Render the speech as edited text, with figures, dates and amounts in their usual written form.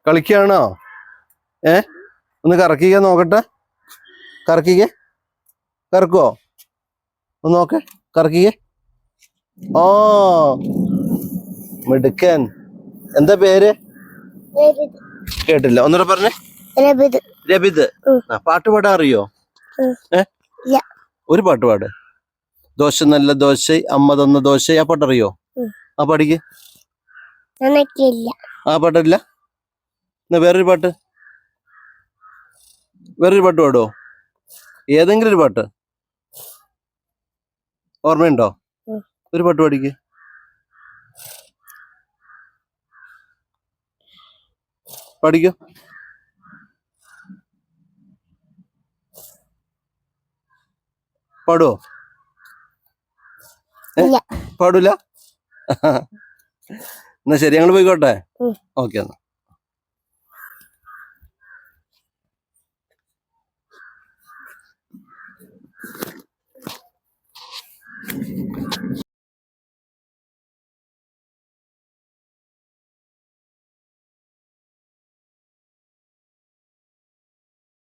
കളിക്കാണോ? ഒന്ന് കറക്കിക്ക നോക്കട്ടെ. കറക്കിക്കേ, കറക്കുവോ? ഒന്ന് നോക്കേ, കറക്കിക്കേ. ഓ മിടുക്കൻ. എന്താ പേര്? കേട്ടില്ല, ഒന്നുകൂടെ പറഞ്ഞേ. രബിത്. പാട്ട് പാടാൻ അറിയോ? ഒരു പാട്ട് പാട്. ദോശ നല്ല ദോശ, അമ്മ തന്ന ദോശ. ആ പാട്ടറിയോ? ആ പാടിക്ക്. ആ പാട്ടില്ല. എന്നാ വേറൊരു പാട്ട് പാടുവോ? ഏതെങ്കിലും ഒരു പാട്ട് ഓർമ്മയുണ്ടോ? ഒരു പാട്ട് പാടിക്ക്. പാടിക്കോ. പാടുവോ? പാടൂല. എന്നാ ശരി, ഞങ്ങൾ പോയിക്കോട്ടെ. ഓക്കെ എന്നാ.